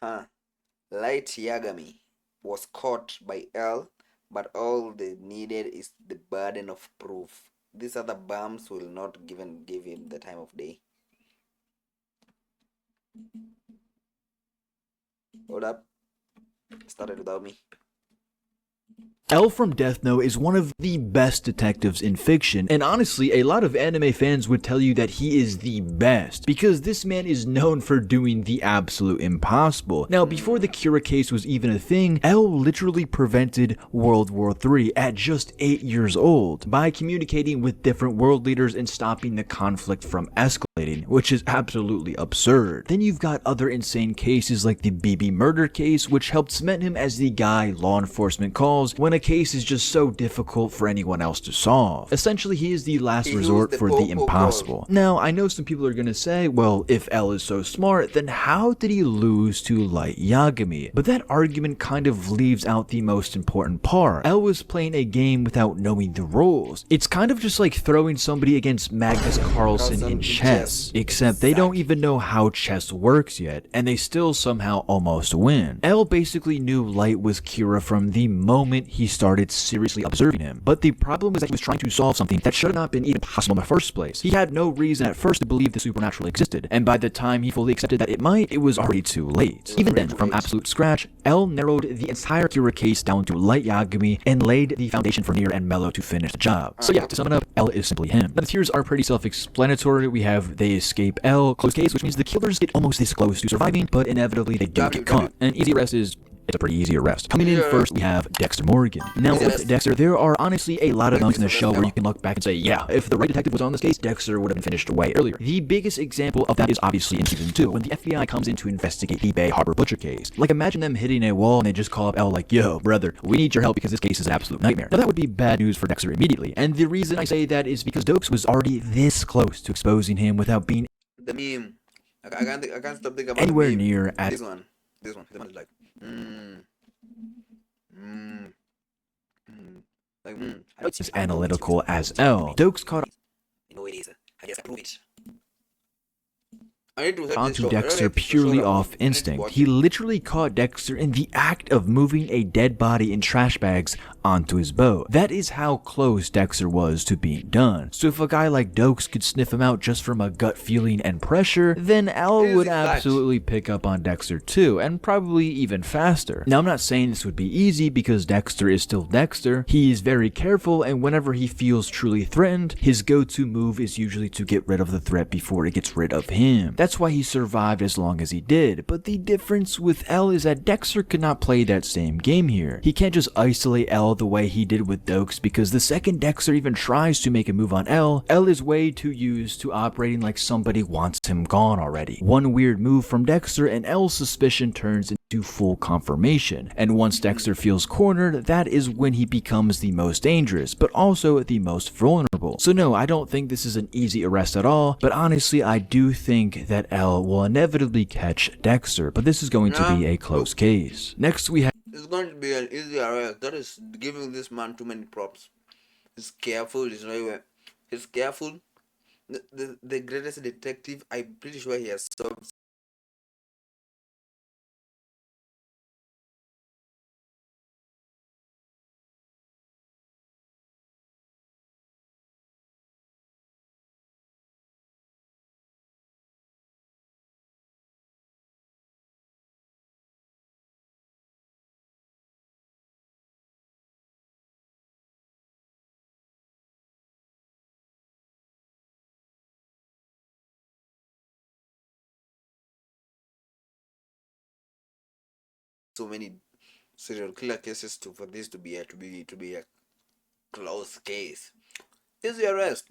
Light Yagami was caught by L, but all they needed is the burden of proof. These other bums will not even give him the time of day. Hold up. Started without me. L from Death Note is one of the best detectives in fiction, and honestly, a lot of anime fans would tell you that he is the best, because this man is known for doing the absolute impossible. Now, before the Kira case was even a thing, L literally prevented World War III at just 8 years old by communicating with different world leaders and stopping the conflict from escalating, which is absolutely absurd. Then you've got other insane cases like the BB murder case, which helped cement him as the guy law enforcement calls when a case is just so difficult for anyone else to solve. Essentially, he is the last resort for the impossible. Now, I know some people are gonna say, well, if L is so smart, then how did he lose to Light Yagami? But that argument kind of leaves out the most important part. L was playing a game without knowing the rules. It's kind of just like throwing somebody against Magnus Carlsen in chess, except they don't even know how chess works yet, and they still somehow almost win. L basically knew Light was Kira from the moment he started seriously observing him, but the problem was that he was trying to solve something that should have not been even possible in the first place. He had no reason at first to believe the supernatural existed, and by the time he fully accepted that it might, it was already too late. Even then, from absolute scratch, L narrowed the entire Kira case down to Light Yagami and laid the foundation for Nier and Mello to finish the job. So yeah, to sum it up, L is simply him. Now the tiers are pretty self-explanatory. We have they escape L, close case, which means the killers get almost this close to surviving, but inevitably they do get caught. And easy arrest is it's a pretty easy arrest. Coming in first, we have Dexter Morgan. Now, with Dexter, there are honestly a lot of moments in the show where you can look back and say, yeah, if the right detective was on this case, Dexter would have been finished way earlier. The biggest example of that is obviously in Season 2, when the FBI comes in to investigate the Bay Harbor Butcher case. Like, imagine them hitting a wall and they just call up L like, yo, brother, we need your help because this case is an absolute nightmare. Now, that would be bad news for Dexter immediately. And the reason I say that is because Dokes was already this close to exposing him without being the meme. I can't stop thinking about anywhere the meme. near at this one. The one is like, as analytical as L. Dokes caught it is. I just approve it. onto Dexter purely off instinct. He literally caught Dexter in the act of moving a dead body in trash bags onto his boat. That is how close Dexter was to being done. So if a guy like Dokes could sniff him out just from a gut feeling and pressure, then L would absolutely pick up on Dexter too, and probably even faster. Now I'm not saying this would be easy because Dexter is still Dexter. He is very careful, and whenever he feels truly threatened, his go-to move is usually to get rid of the threat before it gets rid of him. That's why he survived as long as he did, but the difference with L is that Dexter could not play that same game here. He can't just isolate L the way he did with Dokes, because the second Dexter even tries to make a move on L is way too used to operating like somebody wants him gone already. One weird move from Dexter and L's suspicion turns into full confirmation, and once Dexter feels cornered, that is when he becomes the most dangerous, but also the most vulnerable. So no, I don't think this is an easy arrest at all, but honestly I do think that L will inevitably catch Dexter, but this is going to be a close case. Next we have it's going to be an easy arrest. That is giving this man too many props. He's careful, he's careful. The greatest detective, I'm pretty sure he has solved so many serial killer cases for this to be a close case. Easy arrest.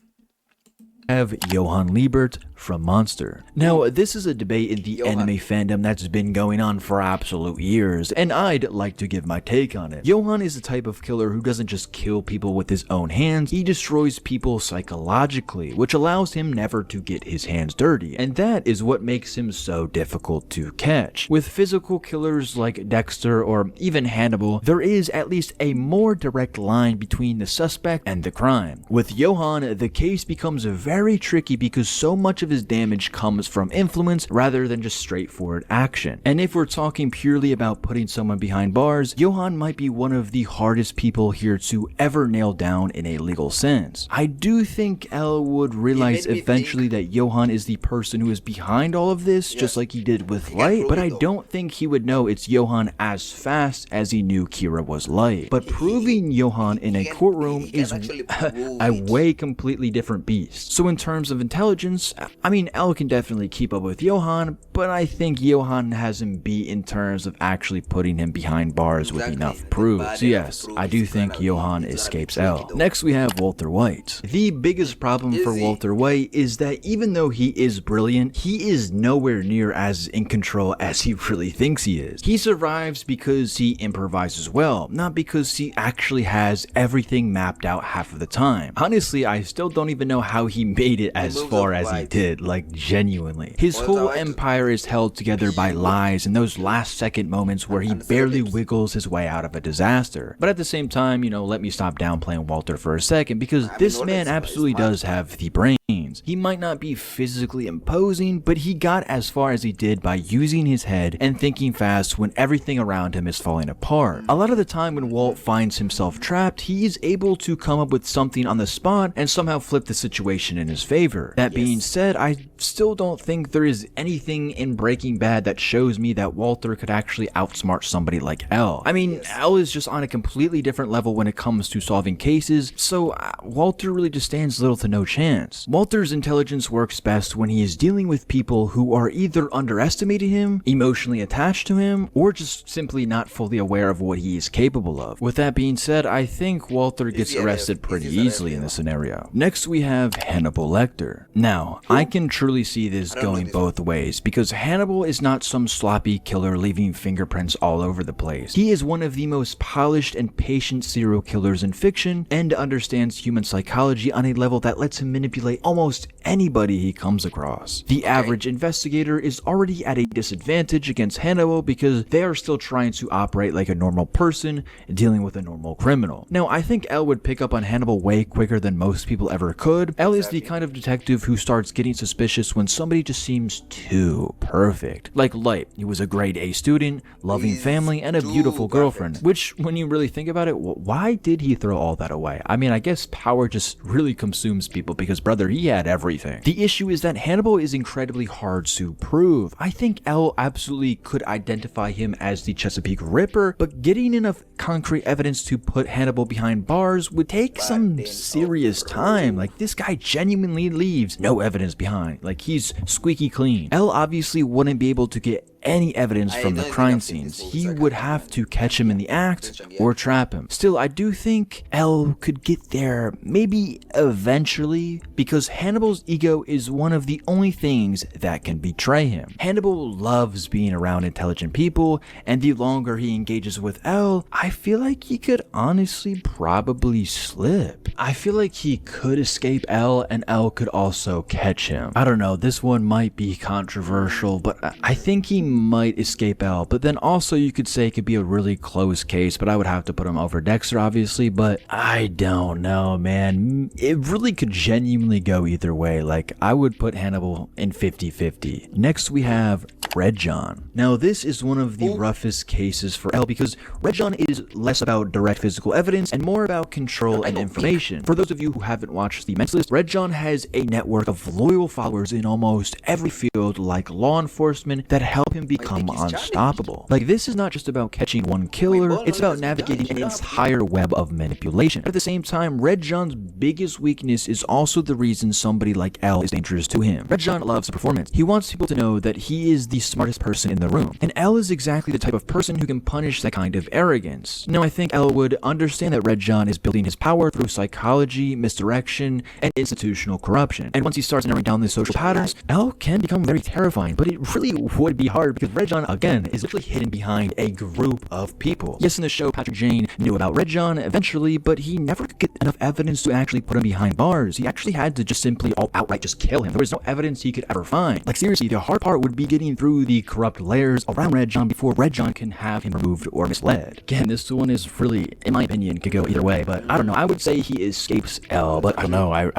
have Johann Liebert from Monster. Now, this is a debate in the anime fandom that's been going on for absolute years, and I'd like to give my take on it. Johann is the type of killer who doesn't just kill people with his own hands, he destroys people psychologically, which allows him never to get his hands dirty, and that is what makes him so difficult to catch. With physical killers like Dexter or even Hannibal, there is at least a more direct line between the suspect and the crime. With Johann, the case becomes becomes very tricky because so much of his damage comes from influence rather than just straightforward action. And if we're talking purely about putting someone behind bars, Johan might be one of the hardest people here to ever nail down in a legal sense. I do think L would realize eventually that Johan is the person who is behind all of this, just like he did with Light, but I don't think he would know it's Johan as fast as he knew Kira was Light. But proving Johan in a courtroom is a way completely different beast. So in terms of intelligence, I mean, L can definitely keep up with Johan, but I think Johan has him beat in terms of actually putting him behind bars with enough proof. So yes, I do think Johan escapes L. Next we have Walter White. The biggest problem for Walter White is that even though he is brilliant, he is nowhere near as in control as he really thinks he is. He survives because he improvises well, not because he actually has everything mapped out half of the time. Honestly, I still don't even know how he made it as far as he did, like genuinely. His whole empire is held together by lies and those last second moments where he barely wiggles his way out of a disaster. But at the same time, you know, let me stop downplaying Walter for a second, because this man absolutely does have the brains. He might not be physically imposing, but he got as far as he did by using his head and thinking fast when everything around him is falling apart. A lot of the time when Walt finds himself trapped, he is able to come up with something on the spot and somehow flip the situation in his favor. That being said, I still don't think there is anything in Breaking Bad that shows me that Walter could actually outsmart somebody like L. I mean, L is just on a completely different level when it comes to solving cases, so Walter really just stands little to no chance. Walter's intelligence works best when he is dealing with people who are either underestimating him, emotionally attached to him, or just simply not fully aware of what he is capable of. With that being said, I think Walter gets arrested pretty easily in this scenario. Next we have Hannibal Lecter. Now, I can truly see this going both ways, because Hannibal is not some sloppy killer leaving fingerprints all over the place. He is one of the most polished and patient serial killers in fiction, and understands human psychology on a level that lets him manipulate almost anybody he comes across. The average investigator is already at a disadvantage against Hannibal because they are still trying to operate like a normal person dealing with a normal criminal. Now, I think L would pick up on Hannibal way quicker than most people ever could. L is the kind of detective who starts getting suspicious when somebody just seems too perfect. Like Light, he was a grade A student, loving family, and a beautiful girlfriend, which, when you really think about it, why did he throw all that away? I mean, I guess power just really consumes people because, brother, he had everything. The issue is that Hannibal is incredibly hard to prove. I think L absolutely could identify him as the Chesapeake Ripper, but getting enough concrete evidence to put Hannibal behind bars would take some serious time. Like, this guy genuinely leaves no evidence behind. Like, he's squeaky clean. L obviously wouldn't be able to get any evidence from the crime scenes. He would have to catch him in the act or trap him. Still, I do think L could get there, maybe eventually, because Hannibal's ego is one of the only things that can betray him. Hannibal loves being around intelligent people, and the longer he engages with L, I feel like he could honestly probably slip. I feel like he could escape L, and L could also catch him. I don't know, this one might be controversial, but I think he might escape L, but then also you could say it could be a really close case, but I would have to put him over Dexter, obviously, but I don't know, man. It really could genuinely go either way. Like, I would put Hannibal in 50-50. Next, we have Red John. Now, this is one of the roughest cases for L because Red John is less about direct physical evidence and more about control and information. For those of you who haven't watched The Mentalist, Red John has a network of loyal followers in almost every field, like law enforcement, that help him become unstoppable. Like, this is not just about catching one killer, it's about navigating an entire web of manipulation. At the same time, Red John's biggest weakness is also the reason somebody like L is dangerous to him. Red John loves performance. He wants people to know that he is the smartest person in the room, and L is exactly the type of person who can punish that kind of arrogance. Now, I think L would understand that Red John is building his power through psychology, misdirection, and institutional corruption, and once he starts narrowing down the social patterns, L can become very terrifying, but it really would be hard because Red John, again, is literally hidden behind a group of people. Yes, in the show, Patrick Jane knew about Red John eventually, but he never could get enough evidence to actually put him behind bars. He actually had to just simply outright just kill him. There was no evidence he could ever find. Like, seriously, the hard part would be getting through through the corrupt layers around Red John before Red John can have him removed or misled. Again, this one is really, in my opinion, could go either way, but I don't know. I would say he escapes L, but I don't know. I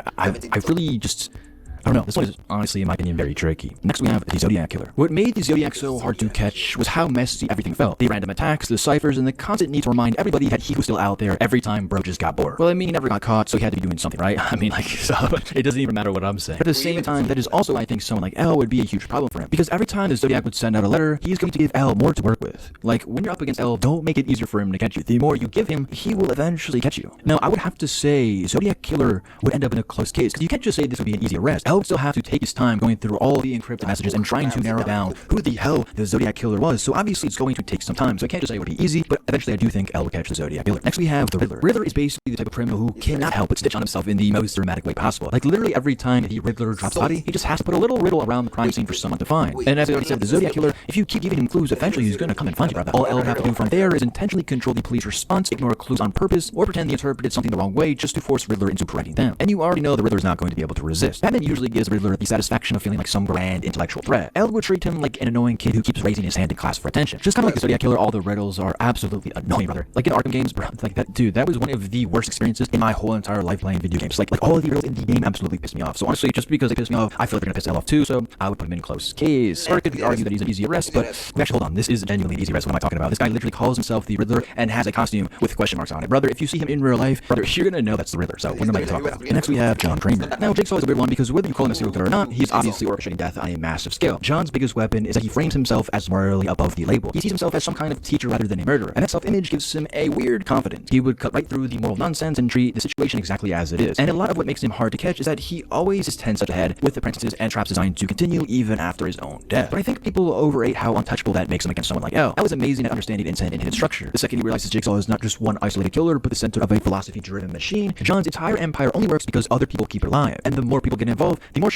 really just... I don't know, this one is honestly, in my opinion, very tricky. Next we have the Zodiac Killer. What made the Zodiac so hard to catch was how messy everything felt. The random attacks, the ciphers, and the constant need to remind everybody that he was still out there every time bro just got bored. Well, I mean, he never got caught, so he had to be doing something, right? I mean, like, so it doesn't even matter what I'm saying. But at the same time, that is also, I think, someone like L would be a huge problem for him. Because every time the Zodiac would send out a letter, he's going to give L more to work with. Like, when you're up against L, don't make it easier for him to catch you. The more you give him, he will eventually catch you. Now, I would have to say Zodiac Killer would end up in a close case, because you can't just say this would be an easy arrest. L would still have to take his time going through all the encrypted messages and trying to narrow down who the hell the Zodiac Killer was. So obviously it's going to take some time. So I can't just say it would be easy, but eventually I do think L will catch the Zodiac Killer. Next we have the Riddler. Riddler is basically the type of criminal who cannot help but stitch on himself in the most dramatic way possible. Like literally every time the Riddler drops a body, he just has to put a little riddle around the crime scene for someone to find. And as I already said, the Zodiac Killer, if you keep giving him clues, eventually he's going to come and find you, brother. All L would have to do from there is intentionally control the police response, ignore clues on purpose, or pretend they interpreted something the wrong way just to force Riddler into correcting them. And you already know the Riddler's not going to be able to resist. Batman usually gives Riddler the satisfaction of feeling like some grand intellectual threat. L would treat him like an annoying kid who keeps raising his hand in class for attention. Just kind of like the Zodiac Killer, all the riddles are absolutely annoying, brother. Like in Arkham games, bro, like that, dude, that was one of the worst experiences in my whole entire life playing video games. Like all of the riddles in the game absolutely pissed me off. So honestly, just because they pissed me off, I feel like they're gonna piss L off too, so I would put him in close case. Or it could be argued that he's an easy arrest, but actually, hold on, this is genuinely an easy arrest. What am I talking about? This guy literally calls himself the Riddler and has a costume with question marks on it. Brother, if you see him in real life, brother, you're gonna know that's the Riddler. So what am I gonna talk about? And next we have John Kramer. Now, Jigsaw is a weird one because whether you call him a serial killer or not, he's obviously orchestrating death on a massive scale. John's biggest weapon is that he frames himself as morally above the label. He sees himself as some kind of teacher rather than a murderer, and that self-image gives him a weird confidence. He would cut right through the moral nonsense and treat the situation exactly as it is. And a lot of what makes him hard to catch is that he always is 10 steps ahead with apprentices and traps designed to continue even after his own death. But I think people overrate how untouchable that makes him against someone like L. L is amazing at understanding intent and hidden structure. The second he realizes Jigsaw is not just one isolated killer, but the center of a philosophy-driven machine, John's entire empire only works because other people keep it alive. And the more people get involved, the more chance